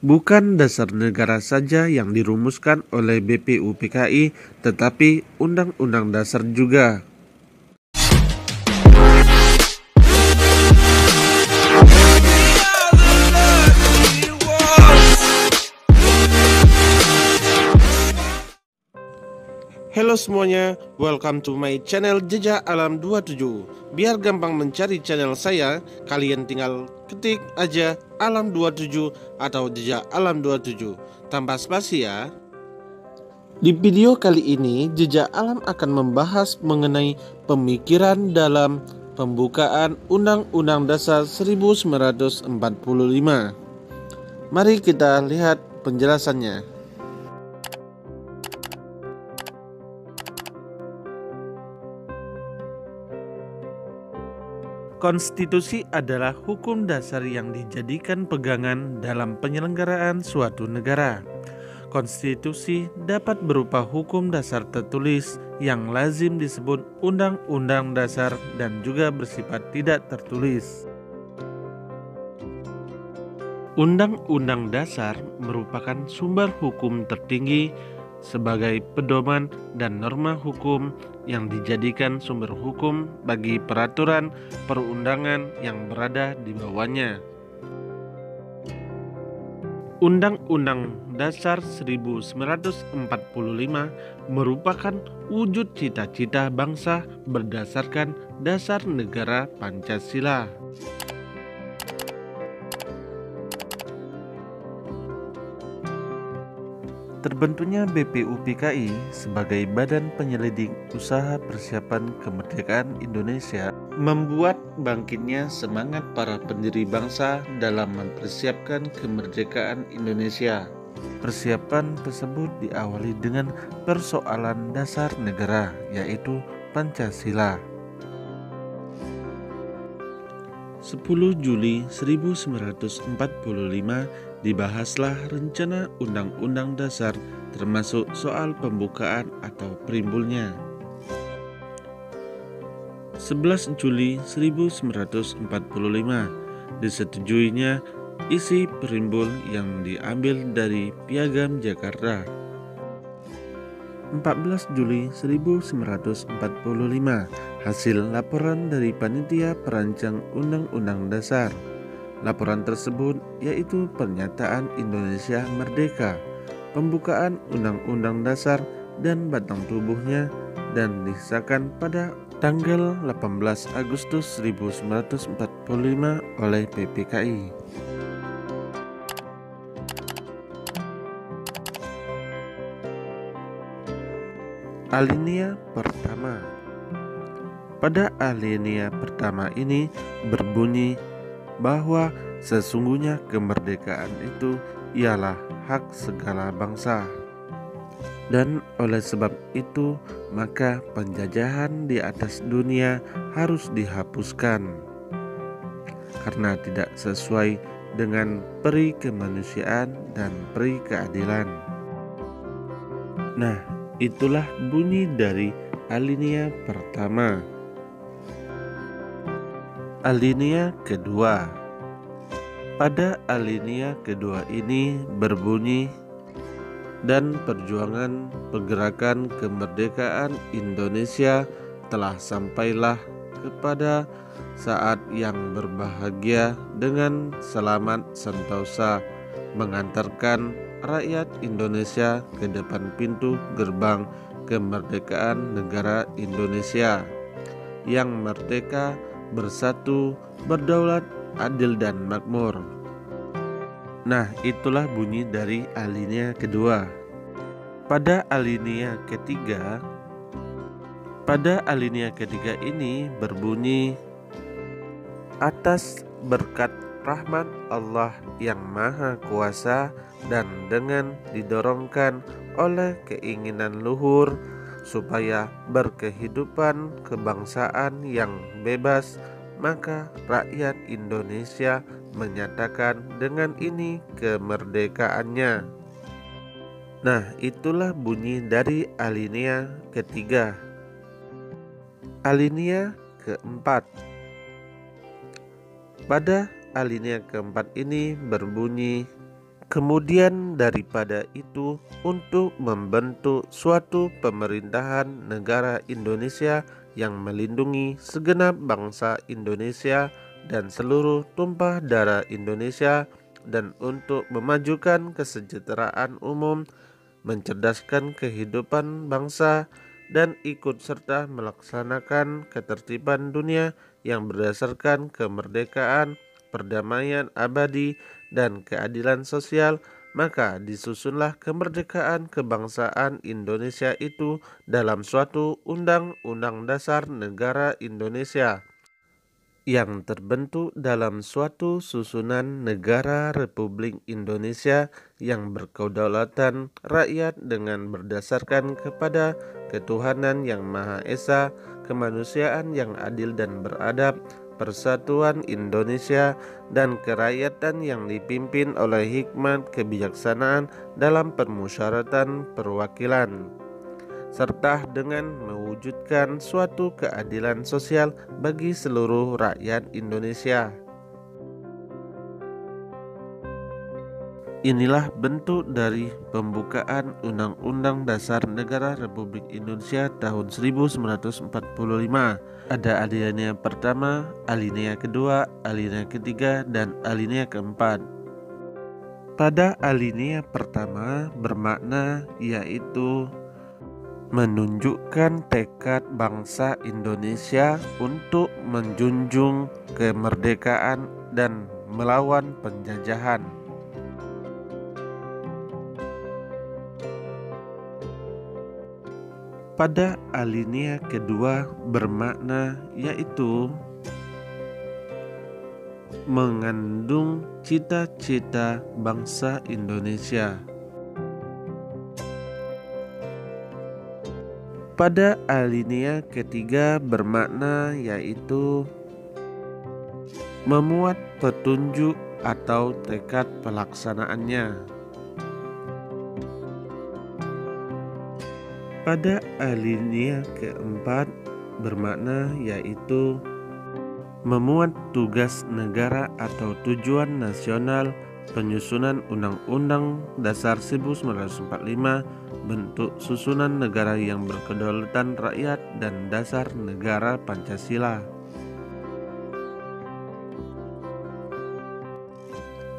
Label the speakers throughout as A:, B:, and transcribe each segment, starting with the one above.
A: Bukan dasar negara saja yang dirumuskan oleh BPUPKI, tetapi Undang-Undang Dasar juga. Halo semuanya, welcome to my channel Jejak Alam 27. Biar gampang mencari channel saya, kalian tinggal ketik aja Alam 27 atau Jejak Alam 27 tanpa spasi ya. Di video kali ini, Jejak Alam akan membahas mengenai pemikiran dalam pembukaan Undang-Undang Dasar 1945. Mari kita lihat penjelasannya. Konstitusi adalah hukum dasar yang dijadikan pegangan dalam penyelenggaraan suatu negara. Konstitusi dapat berupa hukum dasar tertulis yang lazim disebut Undang-Undang Dasar dan juga bersifat tidak tertulis. Undang-Undang Dasar merupakan sumber hukum tertinggi sebagai pedoman dan norma hukum yang dijadikan sumber hukum bagi peraturan perundangan yang berada di bawahnya. Undang-Undang Dasar 1945 merupakan wujud cita-cita bangsa berdasarkan dasar negara Pancasila. Terbentuknya BPUPKI sebagai badan penyelidik usaha persiapan kemerdekaan Indonesia membuat bangkitnya semangat para pendiri bangsa dalam mempersiapkan kemerdekaan Indonesia. Persiapan tersebut diawali dengan persoalan dasar negara, yaitu Pancasila. 10 Juli 1945 dibahaslah rencana Undang-Undang Dasar termasuk soal pembukaan atau perimbulnya. 11 Juli 1945 disetujuinya isi perimbul yang diambil dari Piagam Jakarta. 14 Juli 1945 hasil laporan dari Panitia Perancang Undang-Undang Dasar. Laporan tersebut yaitu Pernyataan Indonesia Merdeka, Pembukaan Undang-Undang Dasar dan batang tubuhnya, dan disahkan pada tanggal 18 Agustus 1945 oleh PPKI. Alinea pertama. Pada alinea pertama ini berbunyi bahwa sesungguhnya kemerdekaan itu ialah hak segala bangsa, dan oleh sebab itu maka penjajahan di atas dunia harus dihapuskan karena tidak sesuai dengan peri kemanusiaan dan peri keadilan. Nah, itulah bunyi dari alinea pertama. Alinea kedua. Pada alinea kedua ini berbunyi, dan perjuangan pergerakan kemerdekaan Indonesia telah sampailah kepada saat yang berbahagia dengan selamat sentosa mengantarkan rakyat Indonesia ke depan pintu gerbang kemerdekaan negara Indonesia yang merdeka, bersatu, berdaulat, adil dan makmur. Nah, itulah bunyi dari alinea kedua. Pada alinea ketiga ini berbunyi, atas berkat rahmat Allah yang Maha Kuasa dan dengan didorongkan oleh keinginan luhur supaya berkehidupan kebangsaan yang bebas, maka rakyat Indonesia menyatakan dengan ini kemerdekaannya. Nah, itulah bunyi dari alinea ketiga. Alinea keempat. Pada alinea keempat ini berbunyi, Kemudian daripada itu, untuk membentuk suatu pemerintahan negara Indonesia yang melindungi segenap bangsa Indonesia dan seluruh tumpah darah Indonesia, dan untuk memajukan kesejahteraan umum, mencerdaskan kehidupan bangsa, dan ikut serta melaksanakan ketertiban dunia yang berdasarkan kemerdekaan, perdamaian abadi, dan keadilan sosial, maka disusunlah kemerdekaan kebangsaan Indonesia itu dalam suatu Undang-Undang Dasar Negara Indonesia yang terbentuk dalam suatu susunan negara Republik Indonesia yang berkedaulatan rakyat dengan berdasarkan kepada ketuhanan yang Maha Esa, kemanusiaan yang adil dan beradab, persatuan Indonesia, dan kerakyatan yang dipimpin oleh hikmat kebijaksanaan dalam permusyawaratan perwakilan, serta dengan mewujudkan suatu keadilan sosial bagi seluruh rakyat Indonesia. Inilah bentuk dari pembukaan Undang-Undang Dasar Negara Republik Indonesia tahun 1945. Ada alinea pertama, alinea kedua, alinea ketiga, dan alinea keempat. Pada alinea pertama bermakna yaitu menunjukkan tekad bangsa Indonesia untuk menjunjung kemerdekaan dan melawan penjajahan. Pada alinea kedua bermakna yaitu mengandung cita-cita bangsa Indonesia. Pada alinea ketiga bermakna yaitu memuat petunjuk atau tekad pelaksanaannya. Pada alinea keempat bermakna yaitu memuat tugas negara atau tujuan nasional penyusunan Undang-Undang Dasar 1945, bentuk susunan negara yang berkedaulatan rakyat, dan dasar negara Pancasila.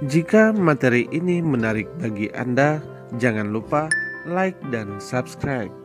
A: Jika materi ini menarik bagi Anda, jangan lupa like dan subscribe.